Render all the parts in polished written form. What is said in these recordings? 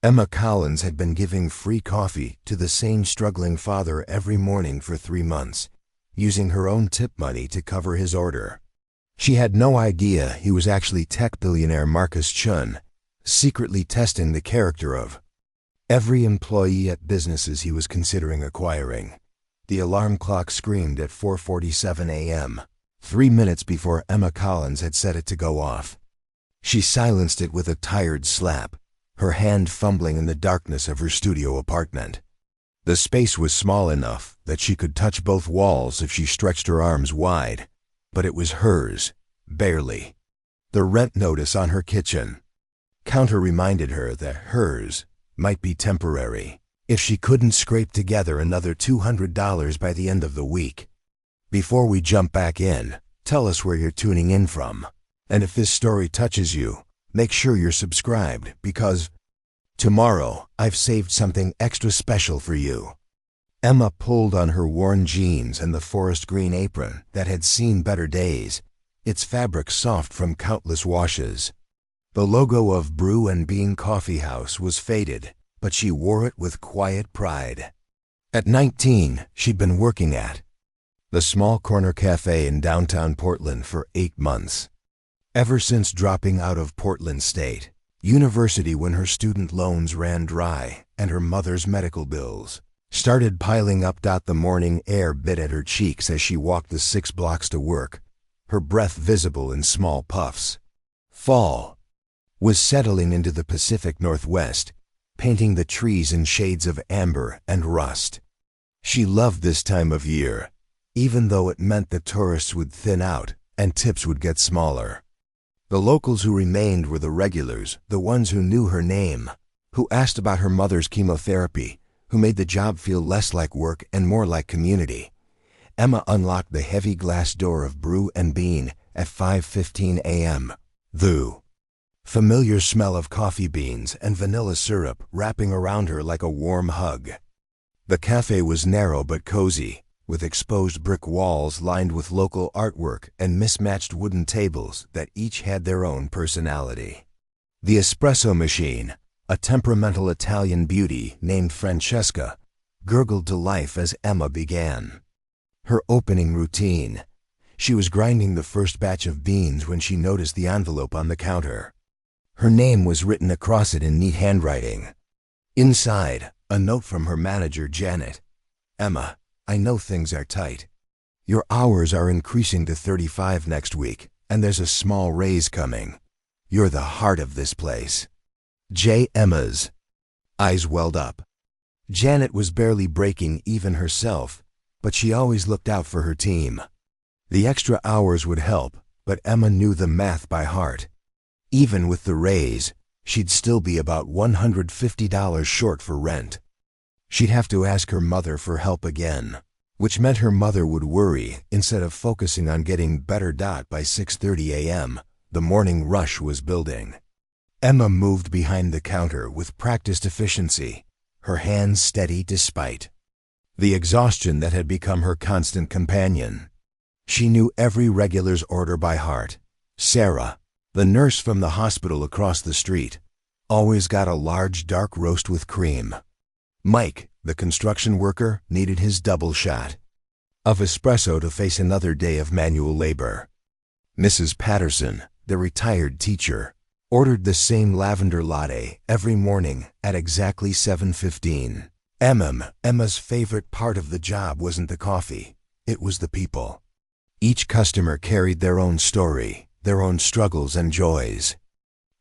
Emma Collins had been giving free coffee to the same struggling father every morning for 3 months, using her own tip money to cover his order. She had no idea he was actually tech billionaire Marcus Chen, secretly testing the character of every employee at businesses he was considering acquiring. The alarm clock screamed at 4:47 a.m., 3 minutes before Emma Collins had set it to go off. She silenced it with a tired slap, her hand fumbling in the darkness of her studio apartment. The space was small enough that she could touch both walls if she stretched her arms wide, but it was hers, barely. The rent notice on her kitchen counter reminded her that hers might be temporary if she couldn't scrape together another $200 by the end of the week. Before we jump back in, tell us where you're tuning in from. And if this story touches you, make sure you're subscribed, because tomorrow I've saved something extra special for you. Emma pulled on her worn jeans and the forest green apron that had seen better days, its fabric soft from countless washes. The logo of Brew Bean Coffee House was faded, but she wore it with quiet pride. At 19, she'd been working at the small corner café in downtown Portland for 8 months. Ever since dropping out of Portland State University when her student loans ran dry and her mother's medical bills started piling up. The morning air bit at her cheeks as she walked the 6 blocks to work, her breath visible in small puffs. Fall was settling into the Pacific Northwest, painting the trees in shades of amber and rust. She loved this time of year, even though it meant that tourists would thin out and tips would get smaller. The locals who remained were the regulars, the ones who knew her name, who asked about her mother's chemotherapy, who made the job feel less like work and more like community. Emma unlocked the heavy glass door of Brew Bean at 5:15 a.m. The familiar smell of coffee beans and vanilla syrup wrapping around her like a warm hug. The cafe was narrow but cozy, with exposed brick walls lined with local artwork and mismatched wooden tables that each had their own personality. The espresso machine, a temperamental Italian beauty named Francesca, gurgled to life as Emma began her opening routine. She was grinding the first batch of beans when she noticed the envelope on the counter. Her name was written across it in neat handwriting. Inside, a note from her manager, Janet. "Emma, I know things are tight. Your hours are increasing to 35 next week, and there's a small raise coming. You're the heart of this place." Emma's eyes welled up. Janet was barely breaking even herself, but she always looked out for her team. The extra hours would help, but Emma knew the math by heart. Even with the raise, she'd still be about $150 short for rent. She'd have to ask her mother for help again, which meant her mother would worry instead of focusing on getting better. By 6:30 a.m., the morning rush was building. Emma moved behind the counter with practiced efficiency, her hands steady despite the exhaustion that had become her constant companion. She knew every regular's order by heart. Sarah, the nurse from the hospital across the street, always got a large dark roast with cream. Mike, the construction worker, needed his double shot of espresso to face another day of manual labor. Mrs. Patterson, the retired teacher, ordered the same lavender latte every morning at exactly 7:15. Emma's favorite part of the job wasn't the coffee, it was the people. Each customer carried their own story, their own struggles and joys.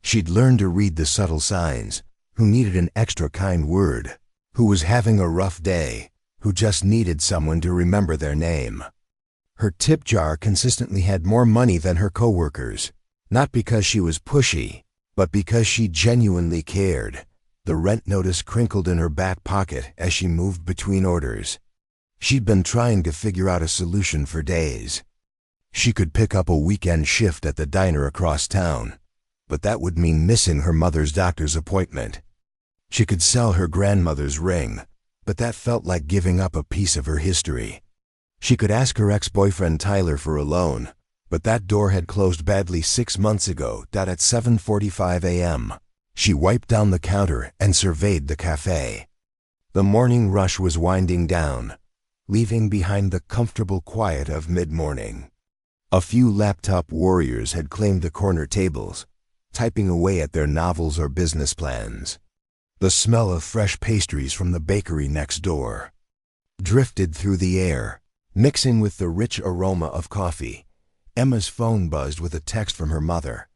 She'd learned to read the subtle signs, who needed an extra kind word, who was having a rough day, who just needed someone to remember their name. Her tip jar consistently had more money than her coworkers, not because she was pushy, but because she genuinely cared. The rent notice crinkled in her back pocket as she moved between orders. She'd been trying to figure out a solution for days. She could pick up a weekend shift at the diner across town, but that would mean missing her mother's doctor's appointment. She could sell her grandmother's ring, but that felt like giving up a piece of her history. She could ask her ex-boyfriend Tyler for a loan, but that door had closed badly 6 months ago. At 7:45 a.m., She wiped down the counter and surveyed the café. The morning rush was winding down, leaving behind the comfortable quiet of mid-morning. A few laptop warriors had claimed the corner tables, typing away at their novels or business plans. The smell of fresh pastries from the bakery next door drifted through the air, mixing with the rich aroma of coffee. Emma's phone buzzed with a text from her mother.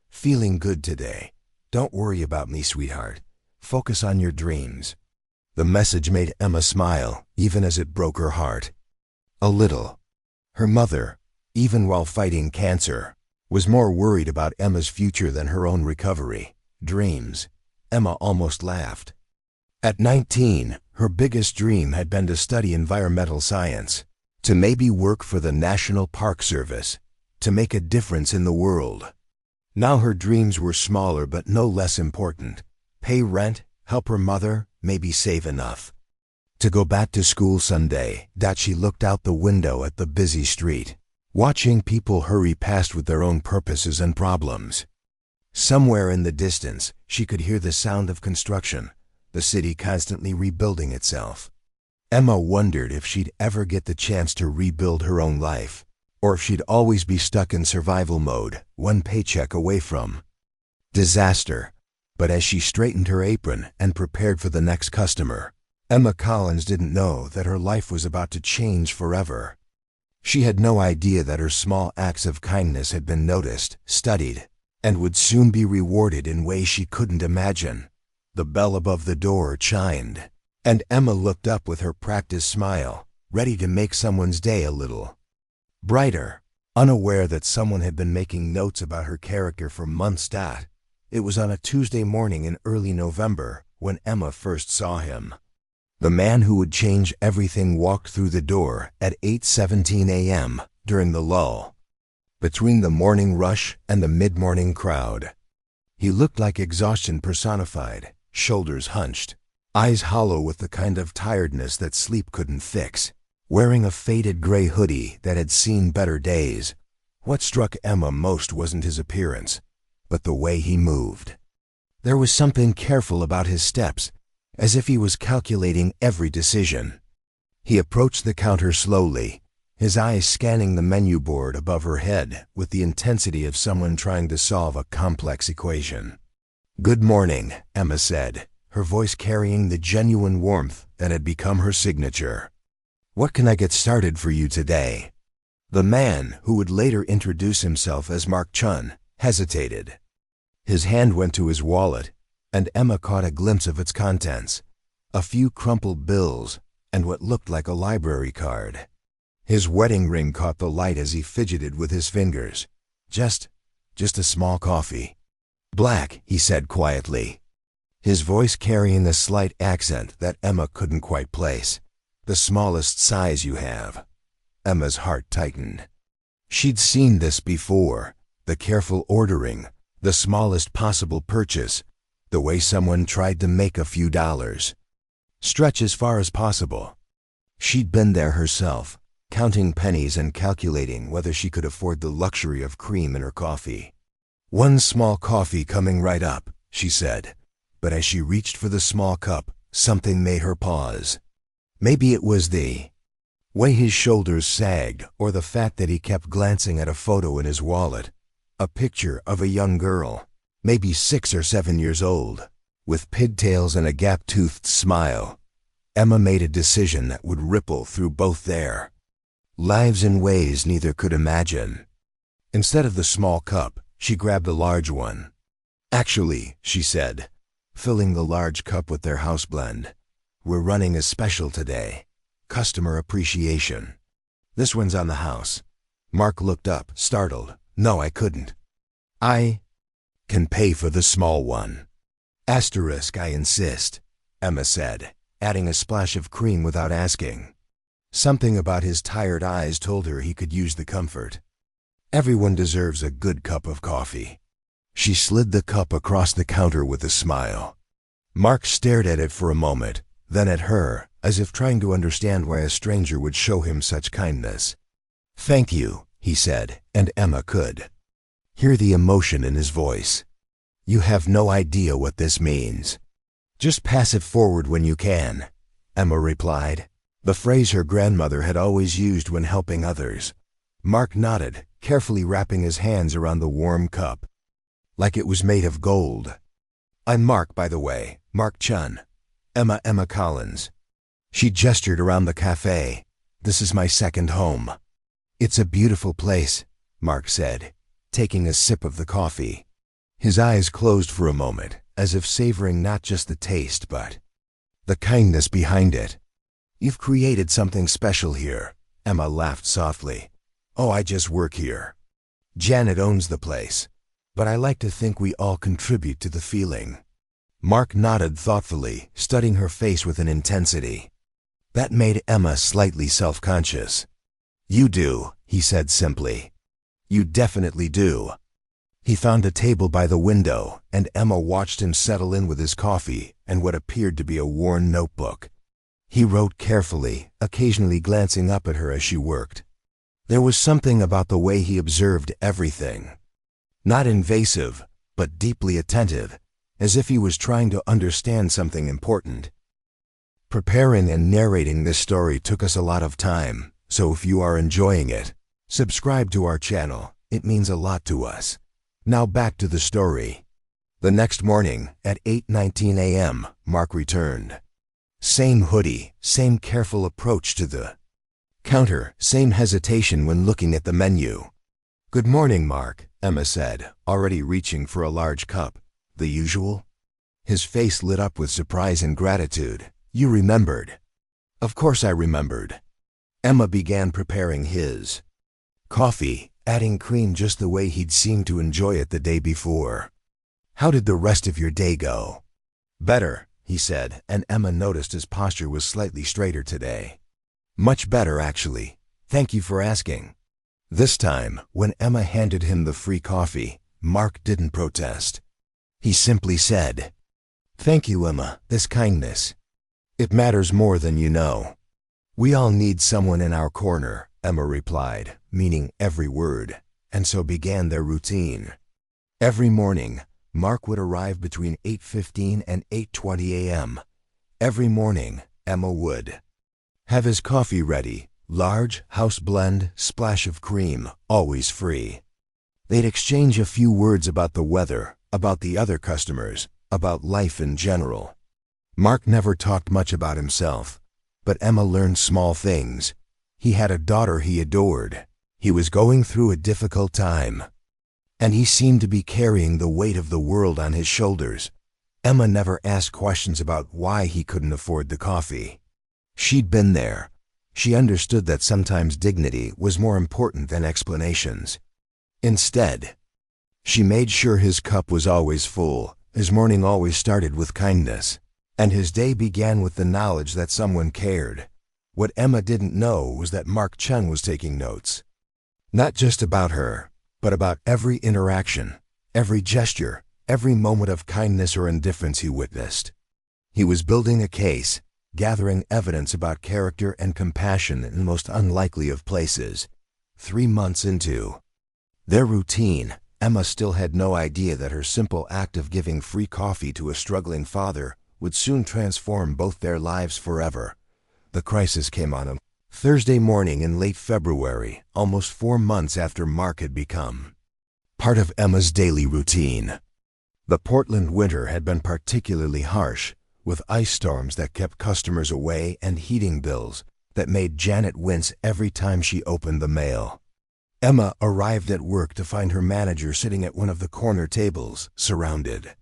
"Feeling good today. Don't worry about me, sweetheart. Focus on your dreams." The message made Emma smile, even as it broke her heart. A little. Her mother, even while fighting cancer, was more worried about Emma's future than her own recovery. Dreams. Emma almost laughed. At 19, her biggest dream had been to study environmental science, to maybe work for the National Park Service, to make a difference in the world. Now her dreams were smaller but no less important. Pay rent, help her mother, maybe save enough to go back to school someday. She looked out the window at the busy street, watching people hurry past with their own purposes and problems. Somewhere in the distance, she could hear the sound of construction, the city constantly rebuilding itself. Emma wondered if she'd ever get the chance to rebuild her own life, or if she'd always be stuck in survival mode, one paycheck away from disaster. But as she straightened her apron and prepared for the next customer, Emma Collins didn't know that her life was about to change forever. She had no idea that her small acts of kindness had been noticed, studied, and would soon be rewarded in ways she couldn't imagine. The bell above the door chimed, and Emma looked up with her practiced smile, ready to make someone's day a little brighter, unaware that someone had been making notes about her character for months. It was on a Tuesday morning in early November when Emma first saw him. The man who would change everything walked through the door at 8:17 a.m. during the lull between the morning rush and the mid-morning crowd. He looked like exhaustion personified, shoulders hunched, eyes hollow with the kind of tiredness that sleep couldn't fix, wearing a faded gray hoodie that had seen better days. What struck Emma most wasn't his appearance, but the way he moved. There was something careful about his steps, as if he was calculating every decision. He approached the counter slowly, his eyes scanning the menu board above her head with the intensity of someone trying to solve a complex equation. "Good morning," Emma said, her voice carrying the genuine warmth that had become her signature. "What can I get started for you today?" The man, who would later introduce himself as Marcus Chen, hesitated. His hand went to his wallet, and Emma caught a glimpse of its contents, a few crumpled bills and what looked like a library card. His wedding ring caught the light as he fidgeted with his fingers. Just a small coffee." "Black," he said quietly, his voice carrying a slight accent that Emma couldn't quite place. "The smallest size you have." Emma's heart tightened. She'd seen this before, the careful ordering, the smallest possible purchase, the way someone tried to make a few dollars stretch as far as possible. She'd been there herself, counting pennies and calculating whether she could afford the luxury of cream in her coffee. "One small coffee coming right up," she said, but as she reached for the small cup, something made her pause. Maybe it was the way his shoulders sagged, or the fact that he kept glancing at a photo in his wallet, a picture of a young girl, maybe 6 or 7 years old, with pigtails and a gap-toothed smile. Emma made a decision that would ripple through both their lives in ways neither could imagine. Instead of the small cup, she grabbed a large one. "Actually," she said, filling the large cup with their house blend, "we're running a special today. Customer appreciation. This one's on the house." Mark looked up, startled. "No, I couldn't. I can pay for the small one." "Asterisk, I insist," Emma said, adding a splash of cream without asking. Something about his tired eyes told her he could use the comfort. Everyone deserves a good cup of coffee. She slid the cup across the counter with a smile. Mark stared at it for a moment, then at her, as if trying to understand why a stranger would show him such kindness. "Thank you," he said, and Emma could hear the emotion in his voice. You have no idea what this means. Just pass it forward when you can, Emma replied, the phrase her grandmother had always used when helping others. Mark nodded, carefully wrapping his hands around the warm cup, like it was made of gold. I'm Mark, by the way, Mark Chen. Emma Collins. She gestured around the café. This is my second home. It's a beautiful place, Mark said, taking a sip of the coffee. His eyes closed for a moment, as if savoring not just the taste but the kindness behind it. You've created something special here, Emma laughed softly. Oh, I just work here. Janet owns the place, but I like to think we all contribute to the feeling. Mark nodded thoughtfully, studying her face with an intensity that made Emma slightly self-conscious. You do, he said simply. You definitely do. He found a table by the window, and Emma watched him settle in with his coffee and what appeared to be a worn notebook. He wrote carefully, occasionally glancing up at her as she worked. There was something about the way he observed everything. Not invasive, but deeply attentive, as if he was trying to understand something important. Preparing and narrating this story took us a lot of time, so if you are enjoying it, subscribe to our channel. It means a lot to us. Now back to the story. The next morning, at 8:19 a.m., Mark returned. Same hoodie, same careful approach to the counter, same hesitation when looking at the menu. Good morning, Mark, Emma said, already reaching for a large cup. The usual? His face lit up with surprise and gratitude. You remembered. Of course I remembered. Emma began preparing his coffee, adding cream just the way he'd seemed to enjoy it the day before. How did the rest of your day go? Better, he said, and Emma noticed his posture was slightly straighter today. Much better, actually. Thank you for asking. This time, when Emma handed him the free coffee, Mark didn't protest. He simply said, Thank you, Emma, this kindness. It matters more than you know. We all need someone in our corner, Emma replied, meaning every word, and so began their routine. Every morning, Mark would arrive between 8:15 and 8:20 a.m. Every morning, Emma would have his coffee ready, large, house blend, splash of cream, always free. They'd exchange a few words about the weather, about the other customers, about life in general. Mark never talked much about himself, but Emma learned small things. He had a daughter he adored. He was going through a difficult time, and he seemed to be carrying the weight of the world on his shoulders. Emma never asked questions about why he couldn't afford the coffee. She'd been there. She understood that sometimes dignity was more important than explanations. Instead, she made sure his cup was always full, his morning always started with kindness, and his day began with the knowledge that someone cared. What Emma didn't know was that Mark Chen was taking notes. Not just about her, but about every interaction, every gesture, every moment of kindness or indifference he witnessed. He was building a case, gathering evidence about character and compassion in the most unlikely of places. 3 months into their routine, Emma still had no idea that her simple act of giving free coffee to a struggling father would soon transform both their lives forever. The crisis came on a Thursday morning in late February, almost 4 months after Mark had become part of Emma's daily routine. The Portland winter had been particularly harsh, with ice storms that kept customers away and heating bills that made Janet wince every time she opened the mail. Emma arrived at work to find her manager sitting at one of the corner tables, surrounded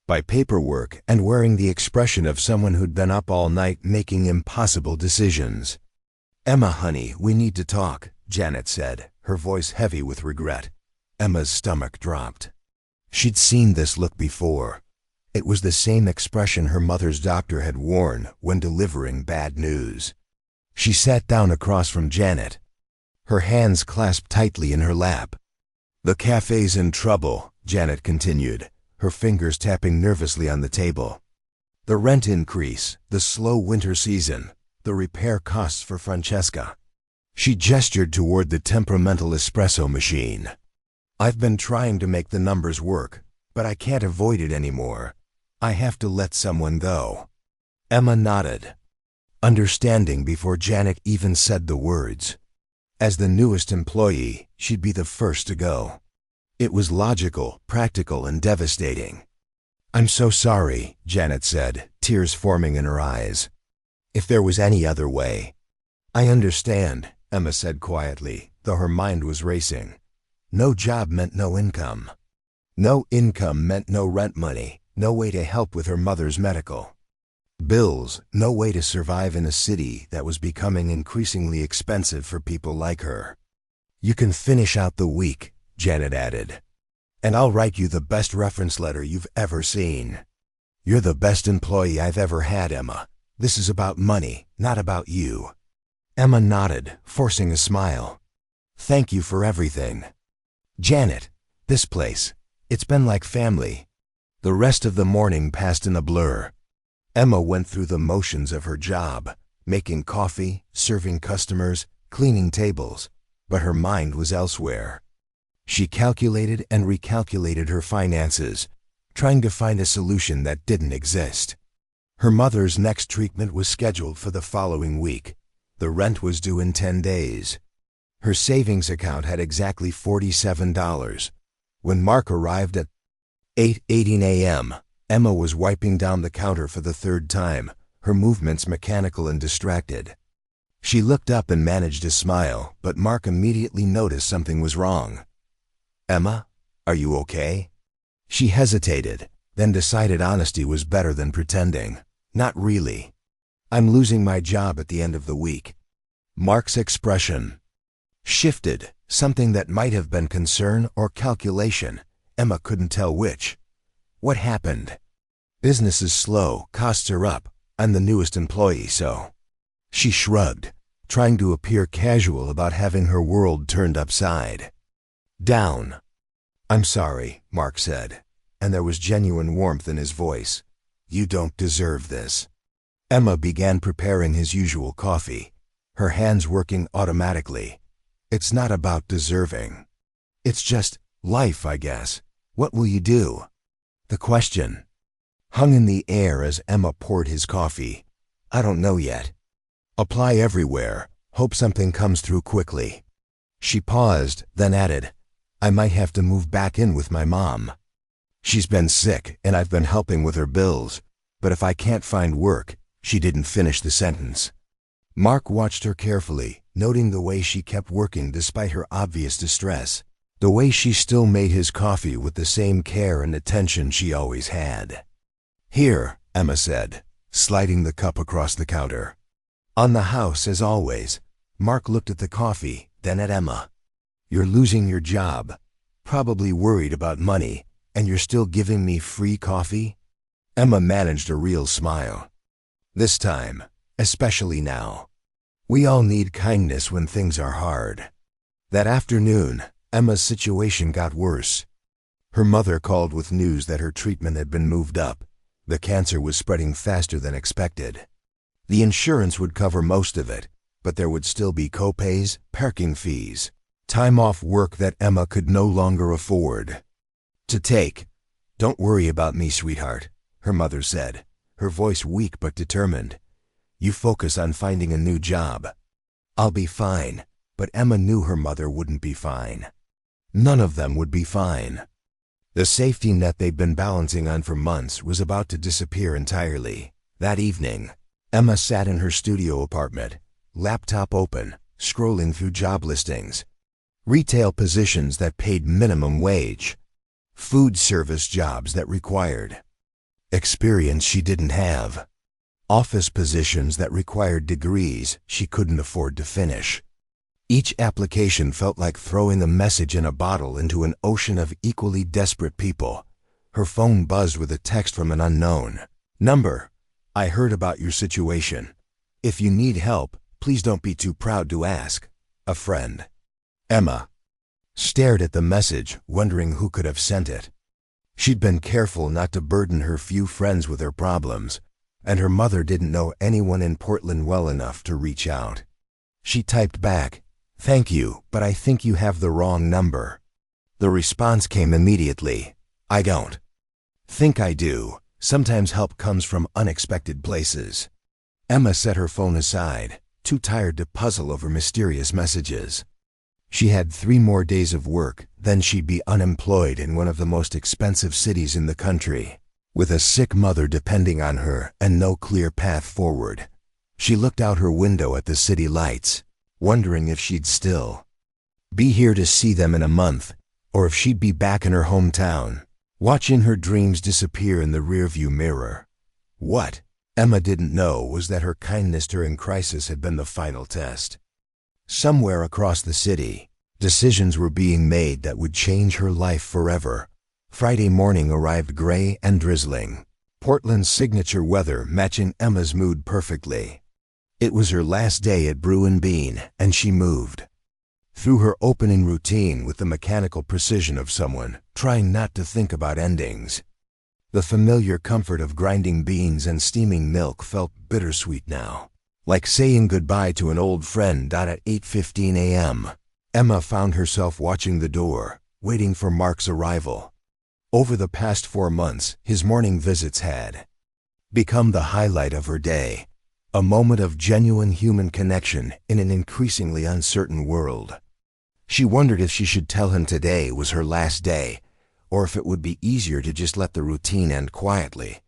by paperwork and wearing the expression of someone who'd been up all night making impossible decisions. Emma, honey, we need to talk, Janet said, her voice heavy with regret. Emma's stomach dropped. She'd seen this look before. It was the same expression her mother's doctor had worn when delivering bad news. She sat down across from Janet, her hands clasped tightly in her lap. The cafe's in trouble, Janet continued, her fingers tapping nervously on the table. The rent increase, the slow winter season, the repair costs for Francesca. She gestured toward the temperamental espresso machine. I've been trying to make the numbers work, but I can't avoid it anymore. I have to let someone go." Emma nodded, understanding before Janet even said the words. As the newest employee, she'd be the first to go. It was logical, practical, and devastating. "I'm so sorry," Janet said, tears forming in her eyes. "If there was any other way." "I understand," Emma said quietly, though her mind was racing. No job meant no income. No income meant no rent money, no way to help with her mother's medical bills, no way to survive in a city that was becoming increasingly expensive for people like her. "You can finish out the week," Janet added, "and I'll write you the best reference letter you've ever seen. You're the best employee I've ever had, Emma. This is about money, not about you." Emma nodded, forcing a smile. "Thank you for everything. Janet, this place, it's been like family." The rest of the morning passed in a blur. Emma went through the motions of her job, making coffee, serving customers, cleaning tables, but her mind was elsewhere. She calculated and recalculated her finances, trying to find a solution that didn't exist. Her mother's next treatment was scheduled for the following week. The rent was due in 10 days. Her savings account had exactly $47. When Mark arrived at 8:18 a.m., Emma was wiping down the counter for the third time, her movements mechanical and distracted. She looked up and managed a smile, but Mark immediately noticed something was wrong. "Emma, are you okay?" She hesitated, then decided honesty was better than pretending. "Not really. I'm losing my job at the end of the week." Mark's expression shifted, something that might have been concern or calculation. Emma couldn't tell which. "What happened?" "Business is slow, costs are up. I'm the newest employee, so." She shrugged, trying to appear casual about having her world turned upside down. "I'm sorry," Mark said, and there was genuine warmth in his voice. "You don't deserve this." Emma began preparing his usual coffee, her hands working automatically. "It's not about deserving. It's just life, I guess. What will you do?" The question hung in the air as Emma poured his coffee. "I don't know yet. Apply everywhere, hope something comes through quickly." She paused, then added, "I might have to move back in with my mom. She's been sick and I've been helping with her bills, but if I can't find work." She didn't finish the sentence. Mark watched her carefully, noting the way she kept working despite her obvious distress, the way she still made his coffee with the same care and attention she always had. "Here," Emma said, sliding the cup across the counter. "On the house, as always." Mark looked at the coffee, then at Emma. "You're losing your job, probably worried about money, and you're still giving me free coffee?" Emma managed a real smile. "This time, especially now. We all need kindness when things are hard." That afternoon, Emma's situation got worse. Her mother called with news that her treatment had been moved up. The cancer was spreading faster than expected. The insurance would cover most of it, but there would still be co-pays, parking fees, time off work that Emma could no longer afford to take. "Don't worry about me, sweetheart," her mother said, her voice weak but determined. "You focus on finding a new job. I'll be fine." But Emma knew her mother wouldn't be fine. None of them would be fine. The safety net they'd been balancing on for months was about to disappear entirely. That evening, Emma sat in her studio apartment, laptop open, scrolling through job listings. Retail positions that paid minimum wage. Food service jobs that required experience she didn't have. Office positions that required degrees she couldn't afford to finish. Each application felt like throwing a message in a bottle into an ocean of equally desperate people. Her phone buzzed with a text from an unknown number. "I heard about your situation. If you need help, please don't be too proud to ask. A friend." Emma stared at the message, wondering who could have sent it. She'd been careful not to burden her few friends with her problems, and her mother didn't know anyone in Portland well enough to reach out. She typed back, "Thank you, but I think you have the wrong number." The response came immediately, "I don't. Think I do. Sometimes help comes from unexpected places. Emma set her phone aside, too tired to puzzle over mysterious messages. She had 3 more days of work, then she'd be unemployed in one of the most expensive cities in the country, with a sick mother depending on her and no clear path forward. She looked out her window at the city lights, wondering if she'd still be here to see them in a month, or if she'd be back in her hometown, watching her dreams disappear in the rearview mirror. What Emma didn't know was that her kindness during crisis had been the final test. Somewhere across the city, decisions were being made that would change her life forever. Friday morning arrived gray and drizzling, Portland's signature weather matching Emma's mood perfectly. It was her last day at Brew Bean, and she moved through her opening routine with the mechanical precision of someone trying not to think about endings. The familiar comfort of grinding beans and steaming milk felt bittersweet now, like saying goodbye to an old friend. At 8:15 a.m., Emma found herself watching the door, waiting for Mark's arrival. Over the past 4 months, his morning visits had become the highlight of her day, a moment of genuine human connection in an increasingly uncertain world. She wondered if she should tell him today was her last day, or if it would be easier to just let the routine end quietly.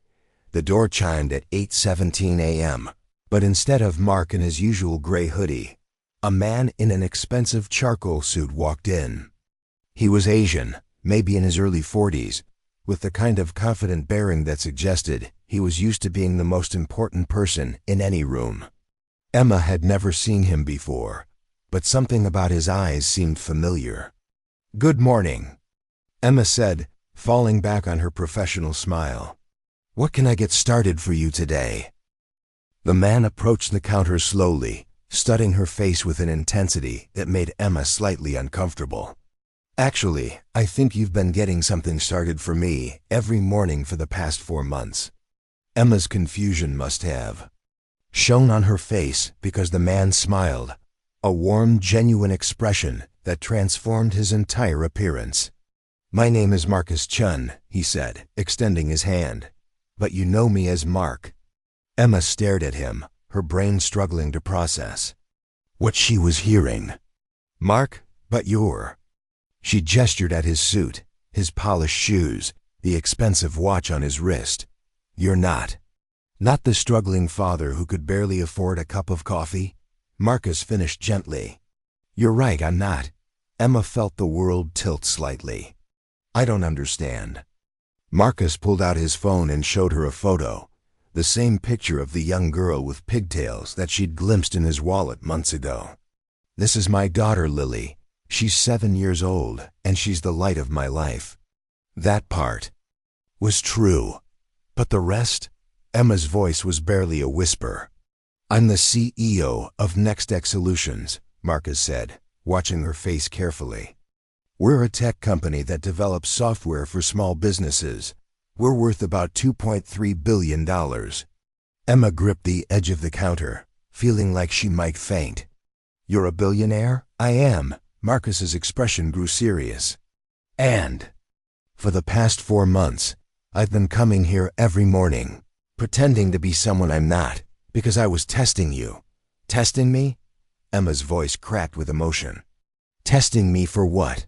The door chimed at 8:17 a.m., but instead of Mark in his usual gray hoodie, a man in an expensive charcoal suit walked in. He was Asian, maybe in his early 40s, with the kind of confident bearing that suggested he was used to being the most important person in any room. Emma had never seen him before, but something about his eyes seemed familiar. "Good morning," Emma said, falling back on her professional smile. "What can I get started for you today?" The man approached the counter slowly, studying her face with an intensity that made Emma slightly uncomfortable. "Actually, I think you've been getting something started for me every morning for the past 4 months. Emma's confusion must have shown on her face because the man smiled, a warm, genuine expression that transformed his entire appearance. "My name is Marcus Chen," he said, extending his hand. "But you know me as Mark." Emma stared at him, her brain struggling to process what she was hearing. "Mark, but you're..." She gestured at his suit, his polished shoes, the expensive watch on his wrist. "You're not the struggling father who could barely afford a cup of coffee?" Marcus finished gently. "You're right, I'm not." Emma felt the world tilt slightly. "I don't understand." Marcus pulled out his phone and showed her a photo, the same picture of the young girl with pigtails that she'd glimpsed in his wallet months ago. "This is my daughter, Lily. She's 7 years old, and she's the light of my life." That part was true. But the rest? Emma's voice was barely a whisper. "I'm the CEO of NextX Solutions," Marcus said, watching her face carefully. "We're a tech company that develops software for small businesses. We're worth about $2.3 billion. Emma gripped the edge of the counter, feeling like she might faint. "You're a billionaire?" "I am." Marcus's expression grew serious. "And for the past 4 months, I've been coming here every morning, pretending to be someone I'm not, because I was testing you." "Testing me?" Emma's voice cracked with emotion. "Testing me for what?"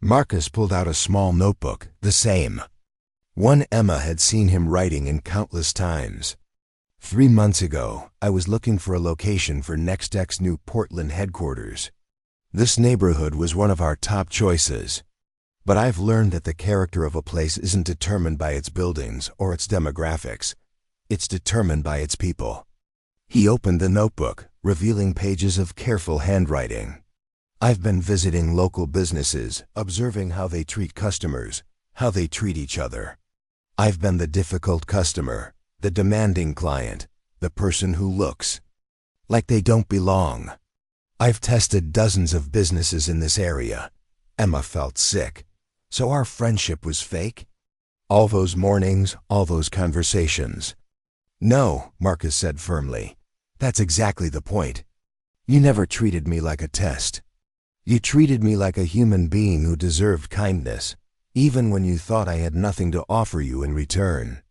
Marcus pulled out a small notebook, the same one Emma had seen him writing in countless times. 3 months ago, I was looking for a location for NextX's new Portland headquarters. This neighborhood was one of our top choices. But I've learned that the character of a place isn't determined by its buildings or its demographics. It's determined by its people." He opened the notebook, revealing pages of careful handwriting. "I've been visiting local businesses, observing how they treat customers, how they treat each other. I've been the difficult customer, the demanding client, the person who looks like they don't belong. I've tested dozens of businesses in this area." Emma felt sick. So our friendship was fake? All those mornings, all those conversations? "No," Marcus said firmly. "That's exactly the point. You never treated me like a test. You treated me like a human being who deserved kindness. even when you thought I had nothing to offer you in return."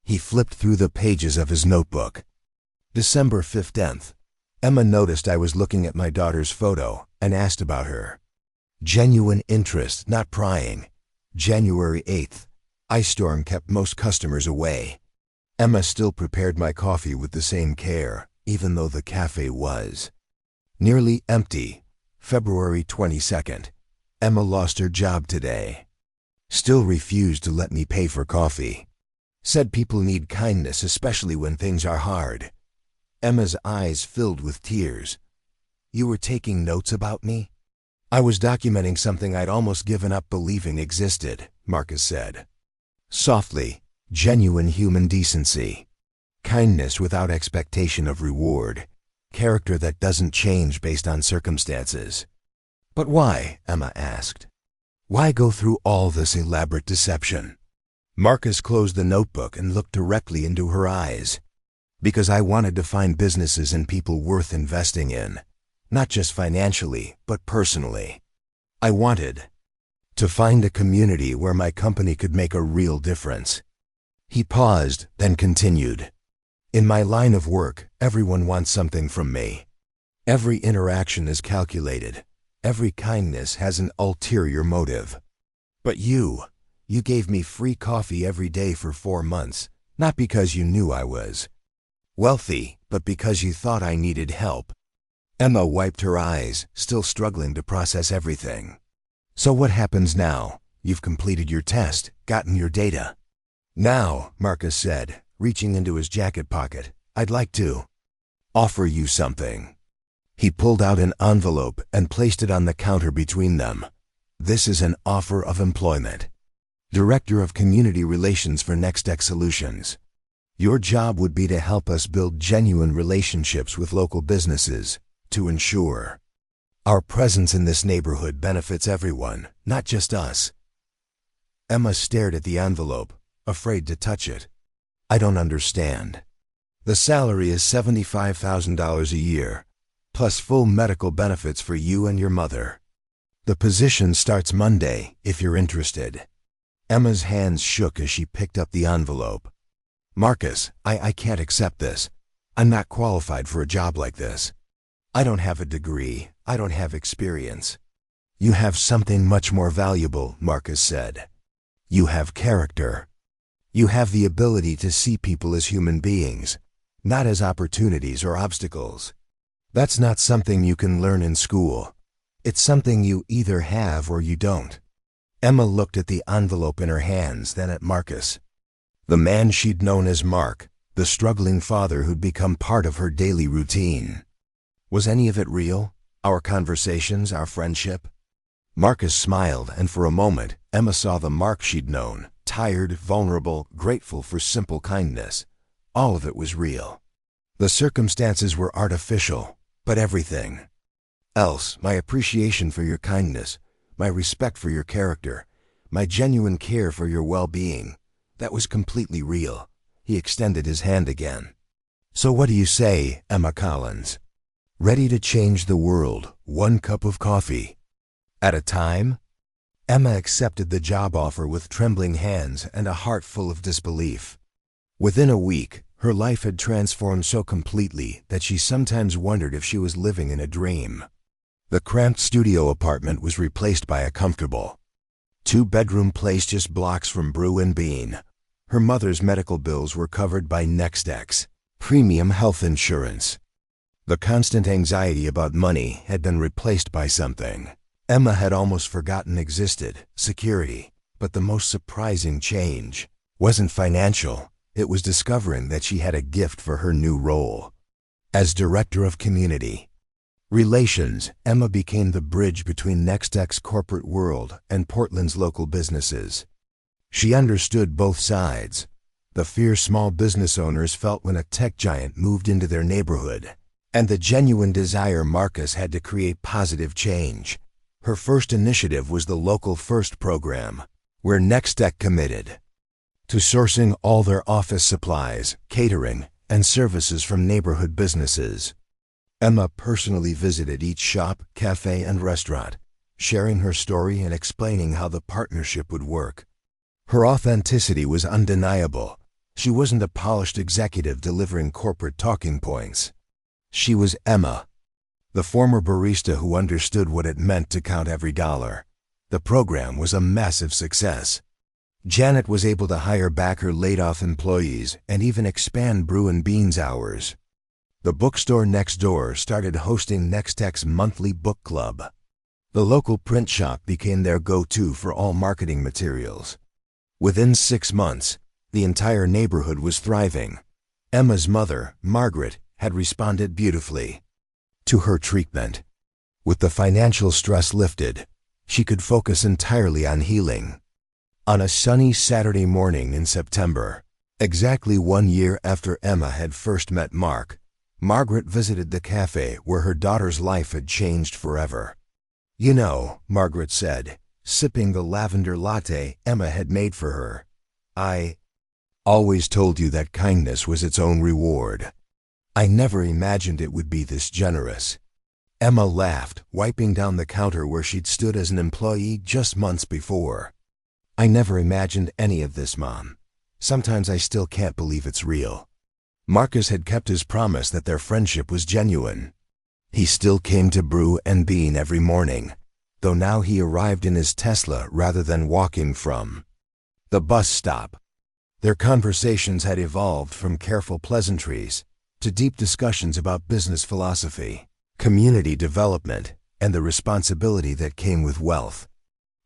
He flipped through the pages of his notebook. December 15th. Emma noticed I was looking at my daughter's photo and asked about her. Genuine interest, not prying. January 8th. Ice storm kept most customers away. Emma still prepared my coffee with the same care, even though the cafe was nearly empty. February 22nd. Emma lost her job today. Still refused to let me pay for coffee. Said people need kindness, especially when things are hard. Emma's eyes filled with tears. "You were taking notes about me?" "I was documenting something I'd almost given up believing existed," Marcus said. Softly, genuine human decency. Kindness without expectation of reward. Character that doesn't change based on circumstances. "But why?" Emma asked. "Why go through all this elaborate deception?" Marcus closed the notebook and looked directly into her eyes. "Because I wanted to find businesses and people worth investing in. Not just financially, but personally. I wanted to find a community where my company could make a real difference." He paused, then continued. "In my line of work, everyone wants something from me. Every interaction is calculated. Every kindness has an ulterior motive. But you gave me free coffee every day for 4 months, not because you knew I was wealthy, but because you thought I needed help." Emma wiped her eyes, still struggling to process everything. "So what happens now? You've completed your test, gotten your data." "Now," Marcus said, reaching into his jacket pocket, "I'd like to offer you something." He pulled out an envelope and placed it on the counter between them. "This is an offer of employment. Director of Community Relations for NextX Solutions. Your job would be to help us build genuine relationships with local businesses, to ensure our presence in this neighborhood benefits everyone, not just us." Emma stared at the envelope, afraid to touch it. "I don't understand." "The salary is $75,000 a year, plus full medical benefits for you and your mother. The position starts Monday, if you're interested." Emma's hands shook as she picked up the envelope. "Marcus, I can't accept this. I'm not qualified for a job like this. I don't have a degree. I don't have experience." "You have something much more valuable," Marcus said. "You have character. You have the ability to see people as human beings, not as opportunities or obstacles. That's not something you can learn in school. It's something you either have or you don't." Emma looked at the envelope in her hands, then at Marcus. The man she'd known as Mark, the struggling father who'd become part of her daily routine. Was any of it real? Our conversations, our friendship? Marcus smiled, and for a moment, Emma saw the Mark she'd known, tired, vulnerable, grateful for simple kindness. All of it was real. The circumstances were artificial, but everything else, my appreciation for your kindness, my respect for your character, my genuine care for your well-being, that was completely real. He extended his hand again. "So what do you say, Emma Collins? Ready to change the world, one cup of coffee at a time?" Emma accepted the job offer with trembling hands and a heart full of disbelief. Within a week, her life had transformed so completely that she sometimes wondered if she was living in a dream. The cramped studio apartment was replaced by a comfortable 2-bedroom place just blocks from Brew Bean. Her mother's medical bills were covered by NextX premium health insurance. The constant anxiety about money had been replaced by something Emma had almost forgotten existed: security. But the most surprising change wasn't financial. It was discovering that she had a gift for her new role. As Director of Community Relations, Emma became the bridge between NextX's corporate world and Portland's local businesses. She understood both sides. The fear small business owners felt when a tech giant moved into their neighborhood, and the genuine desire Marcus had to create positive change. Her first initiative was the Local First program, where NextX committed to sourcing all their office supplies, catering, and services from neighborhood businesses. Emma personally visited each shop, cafe, and restaurant. sharing her story and explaining how the partnership would work. Her authenticity was undeniable. She wasn't a polished executive delivering corporate talking points. She was Emma, the former barista who understood what it meant to count every dollar. The program was a massive success. Janet was able to hire back her laid-off employees and even expand Brew Bean's hours. The bookstore next door started hosting Nextech's monthly book club. The local print shop became their go-to for all marketing materials. Within 6 months, the entire neighborhood was thriving. Emma's mother, Margaret, had responded beautifully to her treatment. With the financial stress lifted, she could focus entirely on healing. On a sunny Saturday morning in September, exactly 1 year after Emma had first met Mark, Margaret visited the café where her daughter's life had changed forever. "You know," Margaret said, sipping the lavender latte Emma had made for her, "I always told you that kindness was its own reward. I never imagined it would be this generous." Emma laughed, wiping down the counter where she'd stood as an employee just months before. "I never imagined any of this, Mom. Sometimes I still can't believe it's real." Marcus had kept his promise that their friendship was genuine. He still came to Brew Bean every morning, though now he arrived in his Tesla rather than walking from the bus stop. Their conversations had evolved from careful pleasantries to deep discussions about business philosophy, community development, and the responsibility that came with wealth.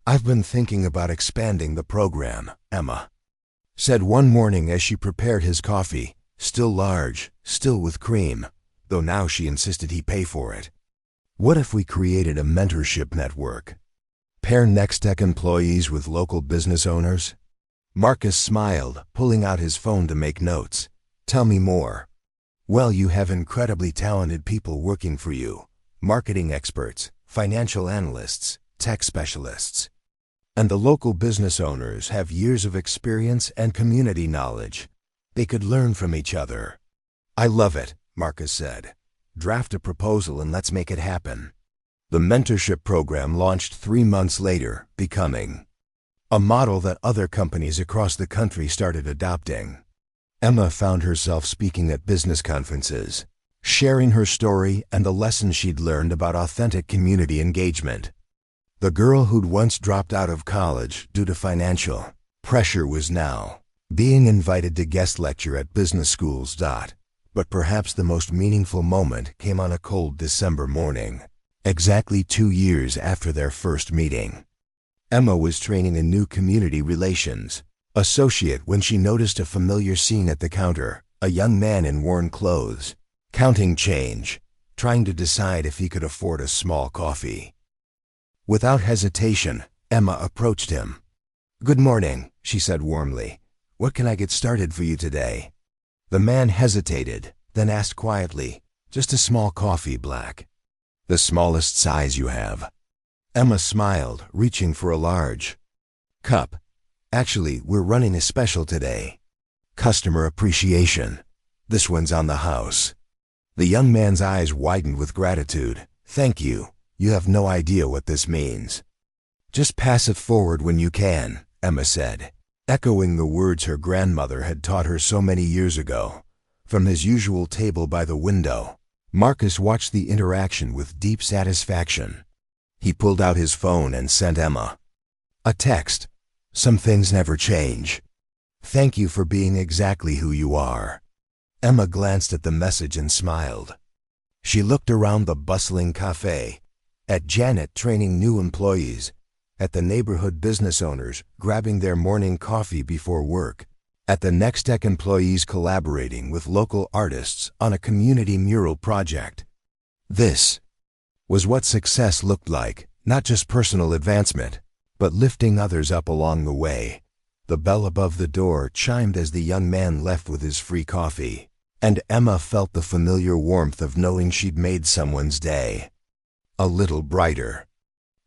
"I've been thinking about expanding the program," Emma said one morning as she prepared his coffee, still large, still with cream, though now she insisted he pay for it. "What if we created a mentorship network? Pair Nextech employees with local business owners?" Marcus smiled, pulling out his phone to make notes. "Tell me more." "Well, you have incredibly talented people working for you. Marketing experts, financial analysts, tech specialists. And the local business owners have years of experience and community knowledge. They could learn from each other." "I love it," Marcus said. "Draft a proposal and let's make it happen." The mentorship program launched 3 months later, becoming a model that other companies across the country started adopting. Emma found herself speaking at business conferences, sharing her story and the lessons she'd learned about authentic community engagement. The girl who'd once dropped out of college due to financial pressure was now being invited to guest lecture at business schools. But perhaps the most meaningful moment came on a cold December morning, exactly 2 years after their first meeting. Emma was training a new community relations associate when she noticed a familiar scene at the counter, a young man in worn clothes, counting change, trying to decide if he could afford a small coffee. Without hesitation, Emma approached him. "Good morning," she said warmly. "What can I get started for you today?" The man hesitated, then asked quietly, "Just a small coffee, black." "The smallest size you have." Emma smiled, reaching for a large cup. "Actually, we're running a special today. Customer appreciation. This one's on the house." The young man's eyes widened with gratitude. "Thank you. You have no idea what this means." "Just pass it forward when you can," Emma said, echoing the words her grandmother had taught her so many years ago. From his usual table by the window, Marcus watched the interaction with deep satisfaction. He pulled out his phone and sent Emma a text. "Some things never change. Thank you for being exactly who you are." Emma glanced at the message and smiled. She looked around the bustling café, at Janet training new employees, at the neighborhood business owners grabbing their morning coffee before work, at the Nextech employees collaborating with local artists on a community mural project. This was what success looked like, not just personal advancement, but lifting others up along the way. The bell above the door chimed as the young man left with his free coffee, and Emma felt the familiar warmth of knowing she'd made someone's day a little brighter.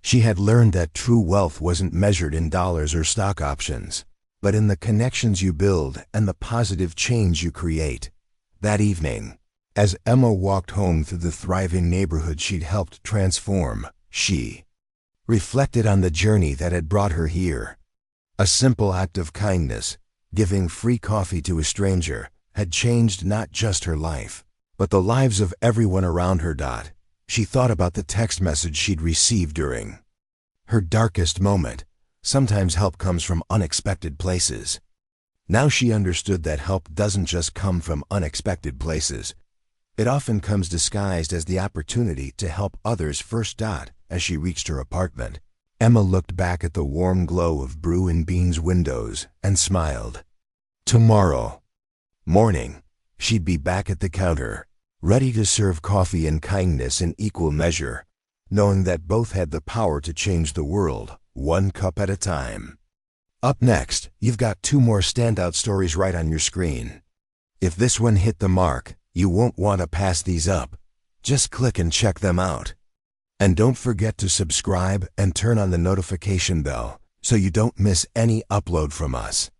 She had learned that true wealth wasn't measured in dollars or stock options, but in the connections you build and the positive change you create. That evening, as Emma walked home through the thriving neighborhood she'd helped transform, she reflected on the journey that had brought her here. A simple act of kindness, giving free coffee to a stranger, had changed not just her life, but the lives of everyone around her. She thought about the text message she'd received during her darkest moment. Sometimes help comes from unexpected places. Now she understood that help doesn't just come from unexpected places. It often comes disguised as the opportunity to help others first. As she reached her apartment, Emma looked back at the warm glow of Brew Bean's windows and smiled. Tomorrow morning, she'd be back at the counter, ready to serve coffee and kindness in equal measure, knowing that both had the power to change the world, one cup at a time. Up next, you've got 2 more standout stories right on your screen. If this one hit the mark, you won't want to pass these up. Just click and check them out. And don't forget to subscribe and turn on the notification bell so you don't miss any upload from us.